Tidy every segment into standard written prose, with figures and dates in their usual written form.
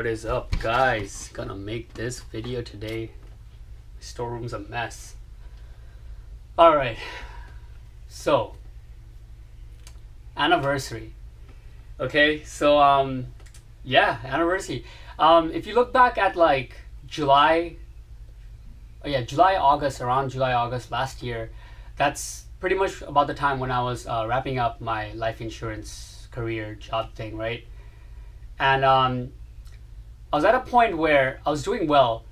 is up, guys? Gonna make this video today. Storeroom's a mess. Alright, so anniversary. Okay, so yeah, anniversary. If you look back at like July, around July, August last year, that's pretty much about the time when I was wrapping up my life insurance career job thing, right? And I was at a point where I was doing well,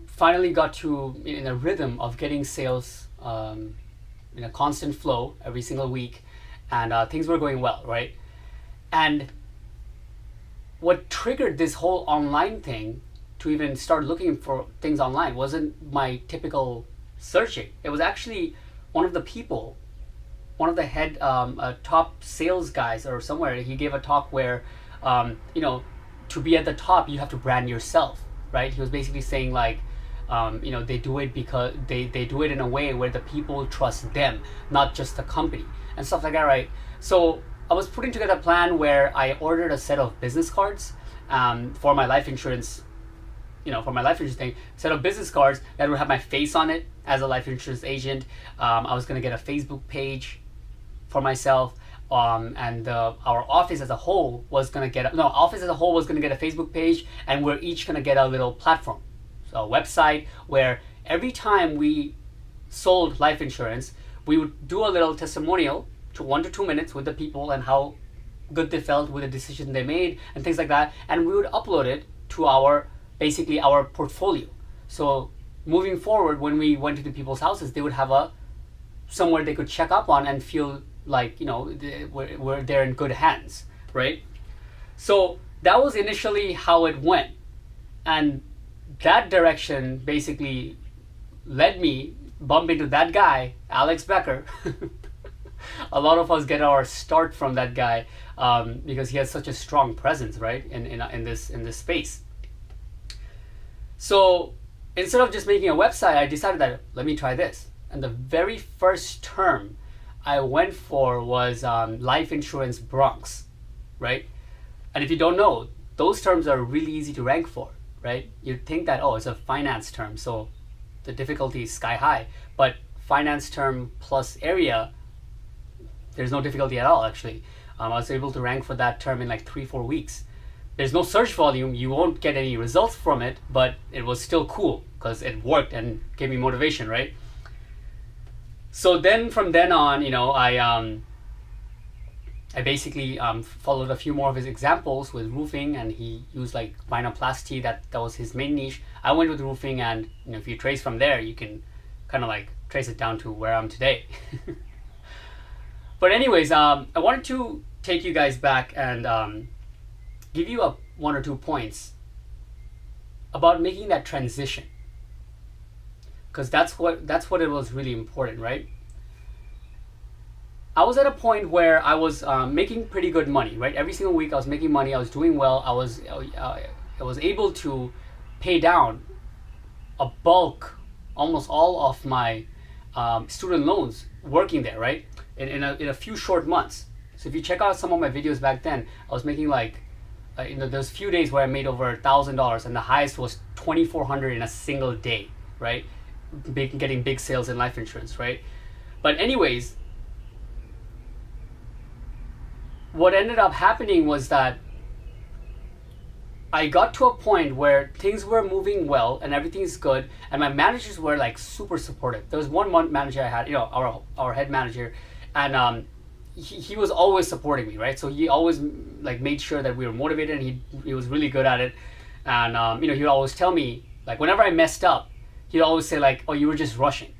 finally got to in a rhythm of getting sales in a constant flow every single week, and things were going well, right? And what triggered this whole online thing to even start looking for things online wasn't my typical searching. It was actually one of the head top sales guys or somewhere. He gave a talk where to be at the top you have to brand yourself, right? He was basically saying like they do it because they do it in a way where the people trust them, not just the company and stuff like that, right? So I was putting together a plan where I ordered a set of business cards for my life insurance thing, set of business cards that would have my face on it as a life insurance agent. I was going to get a Facebook page for myself, and our office as a whole was going to get a Facebook page, and we're each going to get a little platform, so a website where every time we sold life insurance, we would do a little testimonial to 1 to 2 minutes with the people and how good they felt with the decision they made and things like that, and we would upload it to our portfolio. So moving forward, when we went to the people's houses, they would have somewhere they could check up on and feel like they're in good hands, right? So that was initially how it went, and that direction basically led me bump into that guy, Alex Becker. A lot of us get our start from that guy because he has such a strong presence, right, in this space. So instead of just making a website, I decided that let me try this. And the very first term I went for was life insurance Bronx, right? And if you don't know, those terms are really easy to rank for, right? You'd think that, it's a finance term, so the difficulty is sky high. But finance term plus area, there's no difficulty at all, actually. I was able to rank for that term in like 3-4 weeks. There's no search volume, you won't get any results from it, but it was still cool because it worked and gave me motivation, right? So then from then on, I basically followed a few more of his examples with roofing, and he used like vinoplasty, that was his main niche. I went with roofing, and if you trace from there, you can kind of like trace it down to where I'm today. But anyways, I wanted to take you guys back and give you 1 or 2 points about making that transition, because that's what it was really important, right? I was at a point where I was making pretty good money, right? Every single week I was making money, I was doing well, I was able to pay down a bulk, almost all of my student loans working there, right? In a few short months. So if you check out some of my videos back then, I was making like there's few days where I made over $1,000, and the highest was $2,400 in a single day, right? Getting big sales in life insurance, right? But anyways, what ended up happening was that I got to a point where things were moving well and everything's good, and my managers were like super supportive. There was one manager I had, our head manager, and he was always supporting me, right? So he always like made sure that we were motivated, and he was really good at it. And he would always tell me, like, whenever I messed up, he'd always say like, "Oh, you were just rushing,"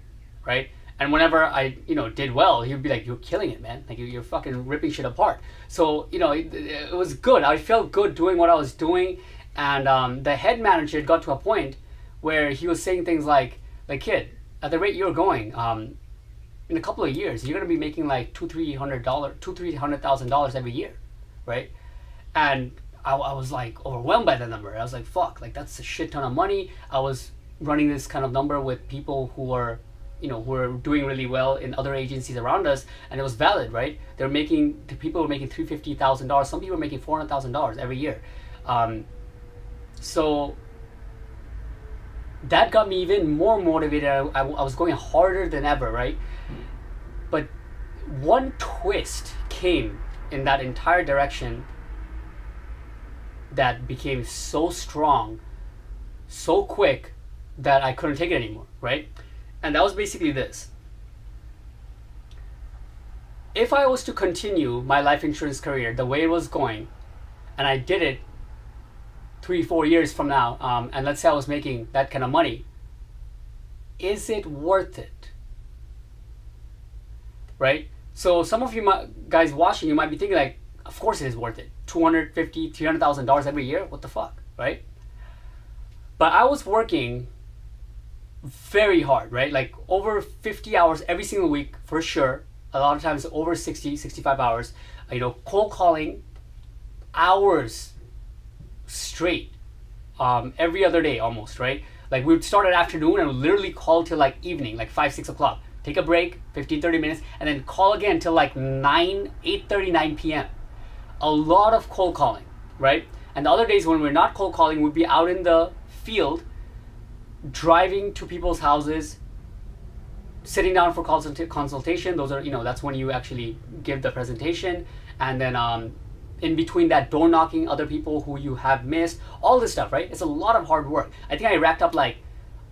right? And whenever I did well, he would be like, "You're killing it, man! Like you're fucking ripping shit apart." So it was good. I felt good doing what I was doing, and the head manager got to a point where he was saying things like, "Kid, at the rate you're going, in a couple of years, you're gonna be making like $200,000 every year, right?" And I was like overwhelmed by the number. I was like, "Fuck! Like that's a shit ton of money." I was running this kind of number with people who were doing really well in other agencies around us, and it was valid, right? The people were making $350,000. Some people were making $400,000 every year. So that got me even more motivated. I was going harder than ever, right? But one twist came in that entire direction that became so strong, so quick, that I couldn't take it anymore, right? And that was basically this. If I was to continue my life insurance career the way it was going, and I did it 3-4 years from now, and let's say I was making that kind of money, is it worth it? Right? So some of you guys watching, you might be thinking like, of course it is worth it. $250,000, $300,000 every year? What the fuck, right? But I was working very hard, right? Like over 50 hours every single week for sure. A lot of times over 60, 65 hours, cold calling hours straight, every other day almost, right? Like we would start at afternoon and would literally call till like evening, like 5-6 o'clock. Take a break, 15-30 minutes, and then call again till like 8:30, 9 p.m. A lot of cold calling, right? And the other days when we're not cold calling, we'd be out in the field, driving to people's houses, sitting down for consultation. Those are, that's when you actually give the presentation. And then in between that, door knocking other people who you have missed, all this stuff, right? It's a lot of hard work. I think I racked up like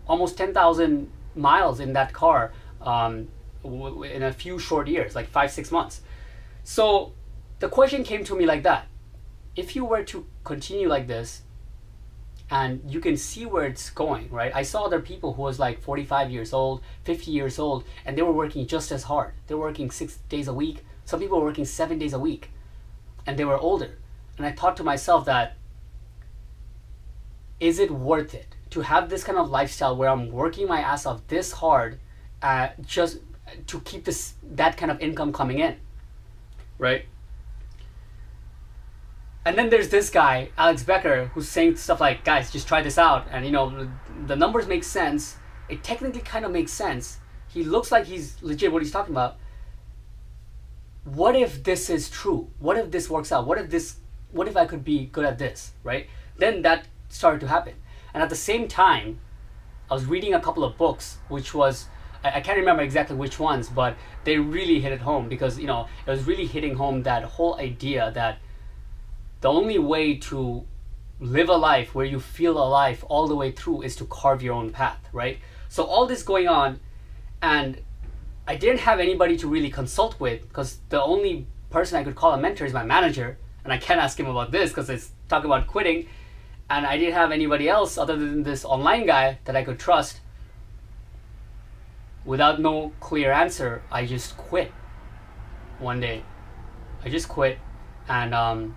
almost 10,000 miles in that car in a few short years, like 5-6 months. So the question came to me like that. If you were to continue like this, and you can see where it's going, right? I saw other people who was like 45 years old, 50 years old, and they were working just as hard. They were working 6 days a week. Some people were working 7 days a week, and they were older. And I thought to myself that, is it worth it to have this kind of lifestyle where I'm working my ass off this hard just to keep that kind of income coming in, right? And then there's this guy, Alex Becker, who's saying stuff like, guys, just try this out. And the numbers make sense. It technically kind of makes sense. He looks like he's legit what he's talking about. What if this is true? What if this works out? What if I could be good at this, right? Then that started to happen. And at the same time, I was reading a couple of books, which was, I can't remember exactly which ones, but they really hit it home because, it was really hitting home that whole idea that the only way to live a life where you feel alive all the way through is to carve your own path, right? So all this going on, and I didn't have anybody to really consult with because the only person I could call a mentor is my manager, and I can't ask him about this because it's talking about quitting, and I didn't have anybody else other than this online guy that I could trust. Without no clear answer, I just quit one day. I just quit, and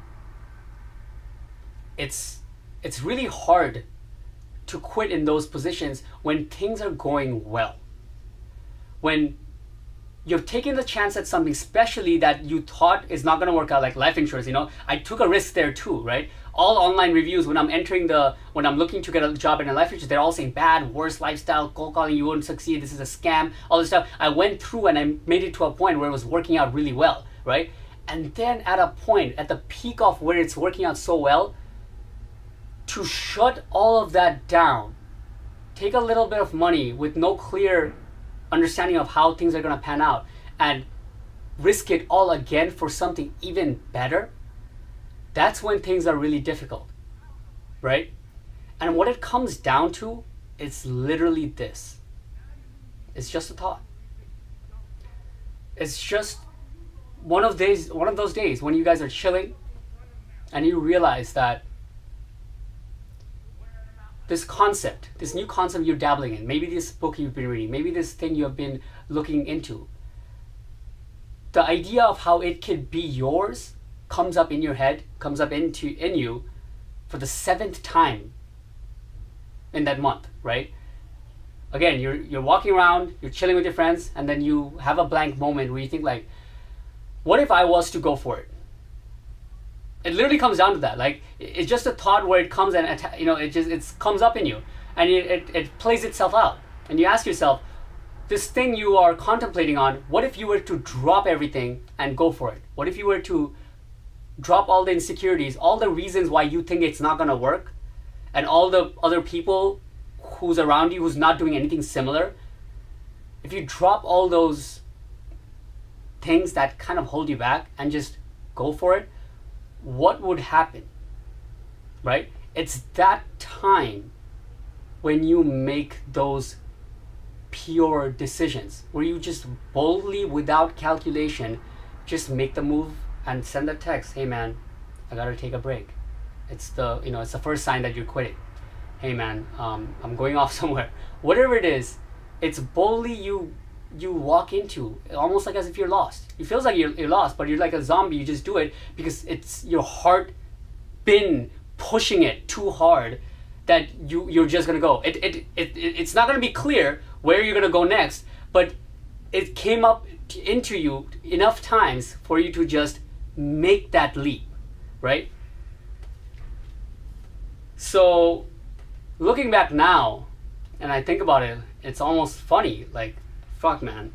it's really hard to quit in those positions when things are going well. When you've taken the chance at something, especially that you thought is not going to work out, like life insurance, I took a risk there too, right? All online reviews when I'm looking to get a job in a life insurance, they're all saying bad, worse lifestyle, cold calling, you won't succeed, this is a scam, all this stuff. I went through and I made it to a point where it was working out really well, right? And then at a point, at the peak of where it's working out so well, to shut all of that down, take a little bit of money with no clear understanding of how things are going to pan out and risk it all again for something even better, that's when things are really difficult, right? And what it comes down to, it's literally this. It's just a thought. It's just one of those days when you guys are chilling and you realize that this new concept you're dabbling in, maybe this book you've been reading, maybe this thing you have been looking into, the idea of how it could be yours comes up in your head, comes up in you for the 7th time in that month, right? Again, you're walking around, you're chilling with your friends, and then you have a blank moment where you think like, what if I was to go for it? It literally comes down to that. Like, it's just a thought where it comes and it comes up in you, and it plays itself out. And you ask yourself, this thing you are contemplating on, what if you were to drop everything and go for it? What if you were to drop all the insecurities, all the reasons why you think it's not gonna work, and all the other people who's around you who's not doing anything similar, if you drop all those things that kind of hold you back and just go for it, what would happen, right? It's that time when you make those pure decisions, where you just boldly, without calculation, just make the move and send a text, hey man, I gotta take a break. It's the first sign that you're quitting. Hey man, I'm going off somewhere. Whatever it is, it's boldly you walk into, almost like as if you're lost. It feels like you're lost, but you're like a zombie. You just do it because it's your heart been pushing it too hard that you're just gonna go. It's not gonna be clear where you're gonna go next, but it came up into you enough times for you to just make that leap, right? So looking back now, and I think about it, it's almost funny. Like, fuck, man.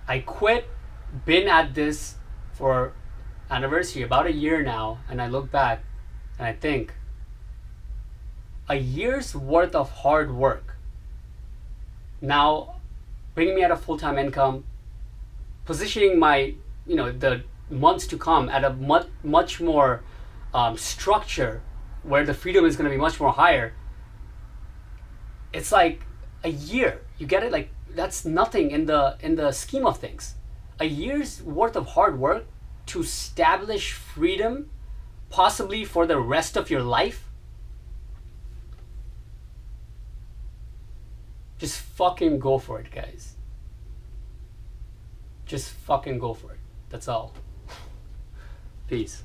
I quit, been at this for anniversary, about a year now, and I look back and I think a year's worth of hard work now bringing me at a full-time income, positioning my, the months to come at a much more structure where the freedom is going to be much more higher. It's like a year. You get it? Like, that's nothing in the scheme of things. A year's worth of hard work to establish freedom, possibly for the rest of your life. Just fucking go for it, guys. Just fucking go for it. That's all. Peace.